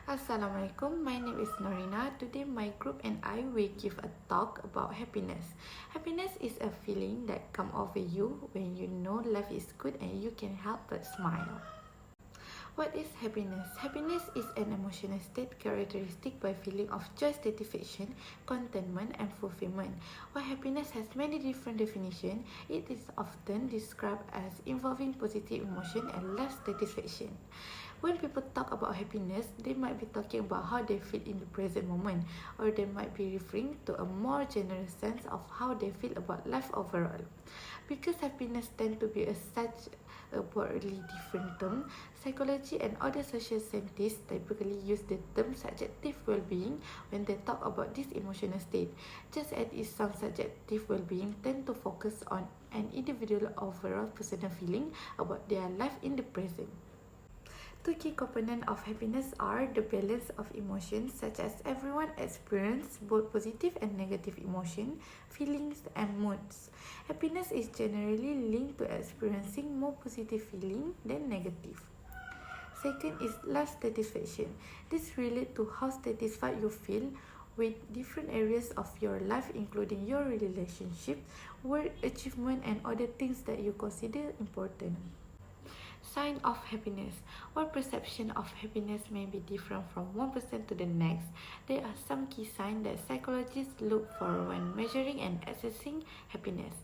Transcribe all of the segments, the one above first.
Assalamualaikum, my name is Norina. Today my group and I will give a talk about happiness. Happiness is a feeling that comes over you when you know life is good and you can help but smile. What is happiness? Happiness is an emotional state characteristic by feeling of joy, satisfaction, contentment, and fulfillment. While happiness has many different definitions, it is often described as involving positive emotion and life satisfaction. When people talk about happiness, they might be talking about how they feel in the present moment, or they might be referring to a more general sense of how they feel about life overall. Because happiness tends to be such a broadly different term, psychology and other social scientists typically use the term subjective well-being when they talk about this emotional state, just as some subjective well-being tend to focus on an individual overall personal feeling about their life in the present. Two key components of happiness are the balance of emotions, such as everyone experiences both positive and negative emotion, feelings, and moods. Happiness is generally linked to experiencing more positive feeling than negative. Second is life satisfaction. This relates to how satisfied you feel with different areas of your life, including your relationship, work, achievement, and other things that you consider important. Sign of happiness. While perception of happiness may be different from one person to the next, there are some key signs that psychologists look for when measuring and assessing happiness.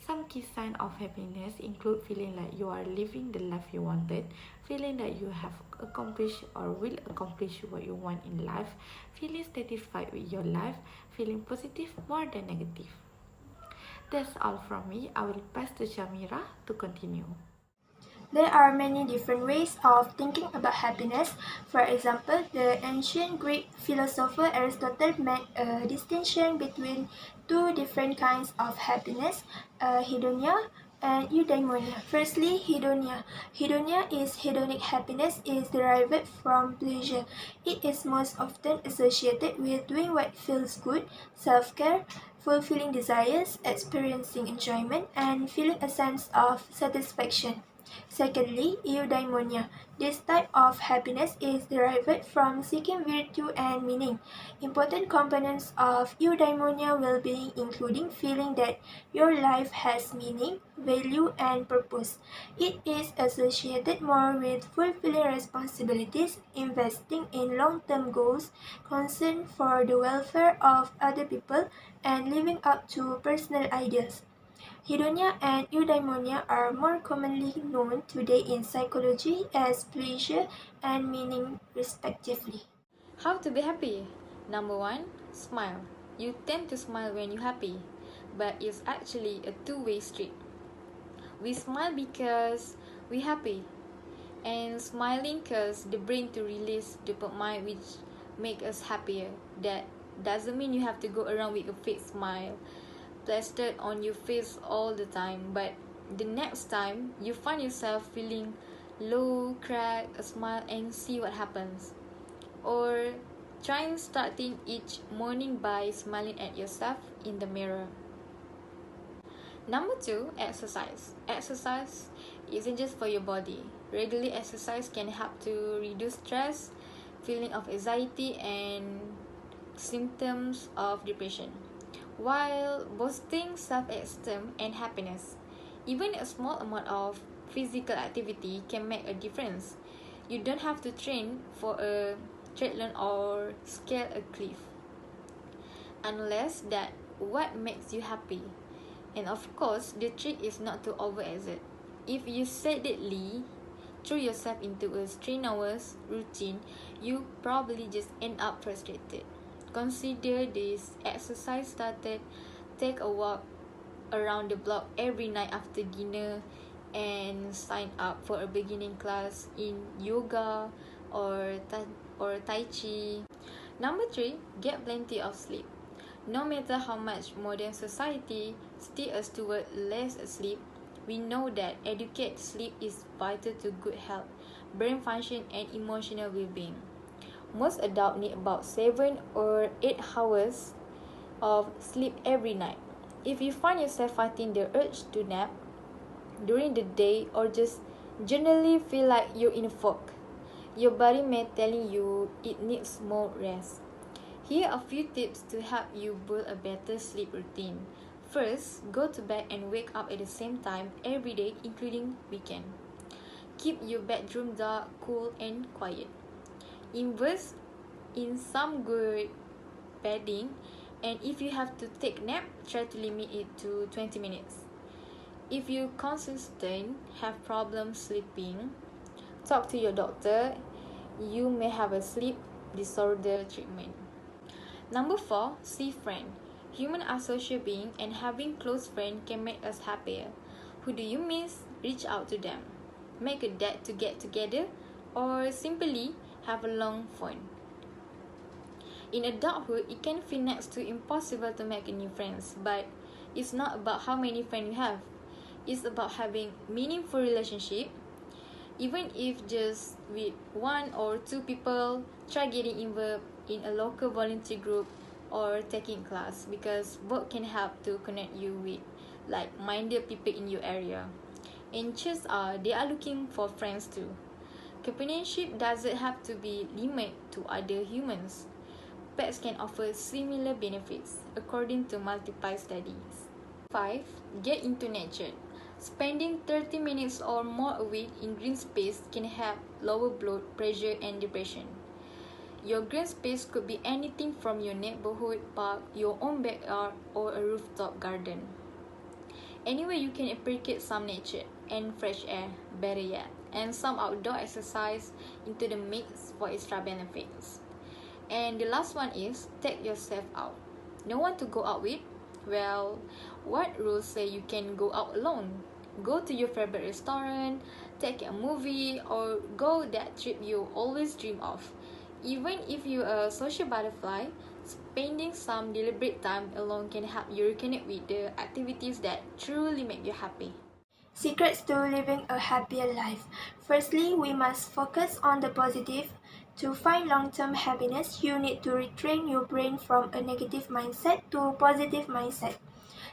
Some key signs of happiness include feeling like you are living the life you wanted, feeling that you have accomplished or will accomplish what you want in life, feeling satisfied with your life, feeling positive more than negative. That's all from me. I will pass to Shamira to continue. There are many different ways of thinking about happiness. For example, the ancient Greek philosopher Aristotle made a distinction between two different kinds of happiness, hedonia and eudaimonia. Firstly, hedonia. Hedonia is hedonic happiness is derived from pleasure. It is most often associated with doing what feels good, self-care, fulfilling desires, experiencing enjoyment, and feeling a sense of satisfaction. Secondly, eudaimonia. This type of happiness is derived from seeking virtue and meaning. Important components of eudaimonia well-being including feeling that your life has meaning, value, and purpose. It is associated more with fulfilling responsibilities, investing in long-term goals, concern for the welfare of other people, and living up to personal ideals. Hedonia and eudaimonia are more commonly known today in psychology as pleasure and meaning, respectively. How to be happy? Number one, smile. You tend to smile when you're happy, but it's actually a two-way street. We smile because we're happy, and smiling causes the brain to release dopamine, which make us happier. That doesn't mean you have to go around with a fake smile plastered on your face all the time, but the next time you find yourself feeling low, crack a smile and see what happens. Or try starting each morning by smiling at yourself in the mirror. Number two, exercise. Exercise isn't just for your body. Regular exercise can help to reduce stress, feeling of anxiety, and symptoms of depression, while boosting self-esteem and happiness. Even a small amount of physical activity can make a difference. You don't have to train for a triathlon or scale a cliff, unless that what makes you happy. And of course, the trick is not to overexert. If you steadily throw yourself into a strenuous routine, you probably just end up frustrated. Consider this exercise started. Take a walk around the block every night after dinner and sign up for a beginning class in yoga or tai chi. Number three, get plenty of sleep. No matter how much modern society steers us toward less sleep, we know that adequate sleep is vital to good health, brain function, and emotional well-being. Most adults need about 7 or 8 hours of sleep every night. If you find yourself fighting the urge to nap during the day or just generally feel like you're in a fog, Your body may telling you it needs more rest. Here are a few tips to help you build a better sleep routine. First, go to bed and wake up at the same time every day, including weekend. Keep your bedroom dark, cool, and quiet. Invest in some good bedding, and if you have to take nap, try to limit it to 20 minutes. If you consistent have problems sleeping, talk to your doctor. You may have a sleep disorder treatment. Number 4, see friend. Humans are social beings, and having close friends can make us happier. Who do you miss? Reach out to them. Make a date to get together, or simply have a long phone. In adulthood, it can feel next to impossible to make new friends, but it's not about how many friends you have. It's about having meaningful relationship. Even if just with 1 or 2 people, try getting involved in a local volunteer group or taking class, because both can help to connect you with like-minded people in your area. And chances are they are looking for friends too. Companionship doesn't have to be limited to other humans. Pets can offer similar benefits, according to multiple studies. 5. Get into nature. Spending 30 minutes or more a week in green space can help lower blood pressure and depression. Your green space could be anything from your neighborhood park, your own backyard, or a rooftop garden. Anyway, you can appreciate some nature and fresh air, better yet, and some outdoor exercise into the mix for extra benefits. And the last one is take yourself out. No one to go out with? Well, what rules say you can go out alone? Go to your favorite restaurant, take a movie, or go that trip you always dream of. Even if you're a social butterfly, spending some deliberate time alone can help you reconnect with the activities that truly make you happy. Secrets to living a happier life. Firstly, we must focus on the positive. To find long-term happiness, you need to retrain your brain from a negative mindset to a positive mindset.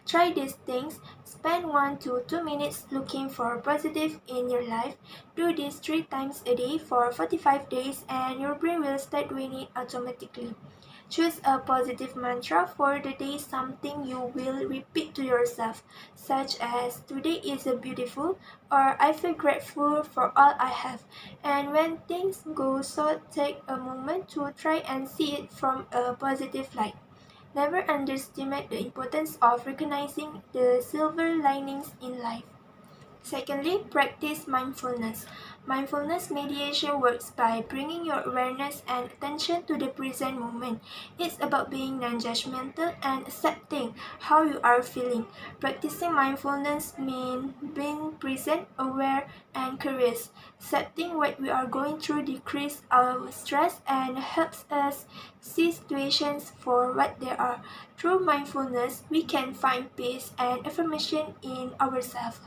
Try these things. Spend 1 to 2 minutes looking for positive in your life. Do this 3 times a day for 45 days and your brain will start doing it automatically. Choose a positive mantra for the day, something you will repeat to yourself, such as today is a beautiful or I feel grateful for all I have. And when things go so, take a moment to try and see it from a positive light. Never underestimate the importance of recognizing the silver linings in life. Secondly, practice mindfulness. Mindfulness mediation works by bringing your awareness and attention to the present moment. It's about being non-judgmental and accepting how you are feeling. Practicing mindfulness means being present, aware, and curious. Accepting what we are going through decreases our stress and helps us see situations for what they are. Through mindfulness, we can find peace and affirmation in ourselves.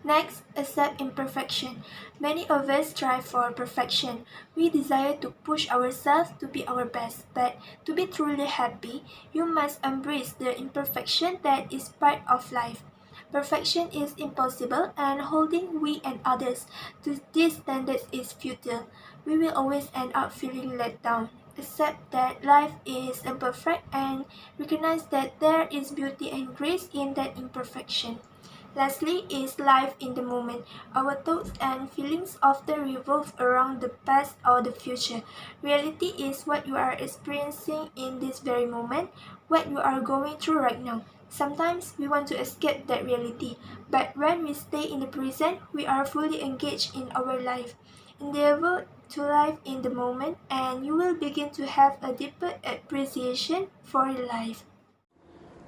Next, accept imperfection. Many of us strive for perfection. We desire to push ourselves to be our best, but to be truly happy, you must embrace the imperfection that is part of life. Perfection is impossible, and holding we and others to these standards is futile. We will always end up feeling let down. Accept that life is imperfect and recognize that there is beauty and grace in that imperfection. Lastly is life in the moment. Our thoughts and feelings often revolve around the past or the future. Reality is what you are experiencing in this very moment, what you are going through right now. Sometimes we want to escape that reality, but when we stay in the present, we are fully engaged in our life. Endeavor to live in the moment, and you will begin to have a deeper appreciation for life.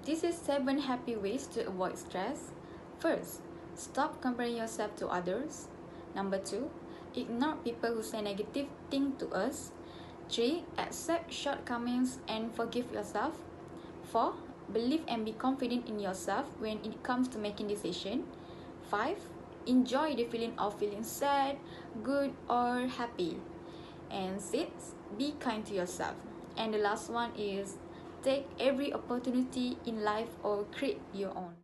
This is 7 happy ways to avoid stress. First, stop comparing yourself to others. Number 2, ignore people who say negative things to us. 3, accept shortcomings and forgive yourself. 4, believe and be confident in yourself when it comes to making decisions. 5, enjoy the feeling of feeling sad, good, or happy. And 6, be kind to yourself. And the last one is take every opportunity in life or create your own.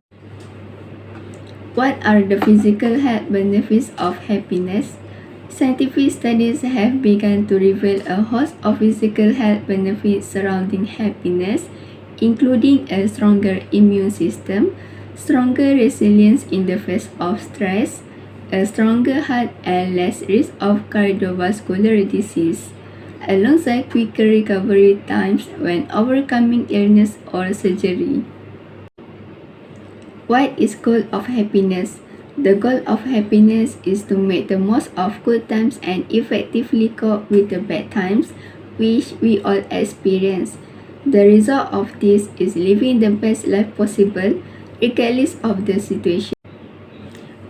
What are the physical health benefits of happiness? Scientific studies have begun to reveal a host of physical health benefits surrounding happiness, including a stronger immune system, stronger resilience in the face of stress, a stronger heart, and less risk of cardiovascular disease, alongside quicker recovery times when overcoming illness or surgery. What is goal of happiness? The goal of happiness is to make the most of good times and effectively cope with the bad times, which we all experience. The result of this is living the best life possible, regardless of the situation.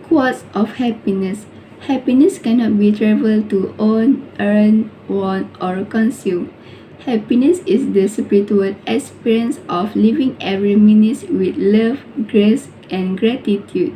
Quotes of happiness. Happiness cannot be traveled to own, earn, want, or consume. Happiness is the spiritual experience of living every minute with love, grace, and gratitude.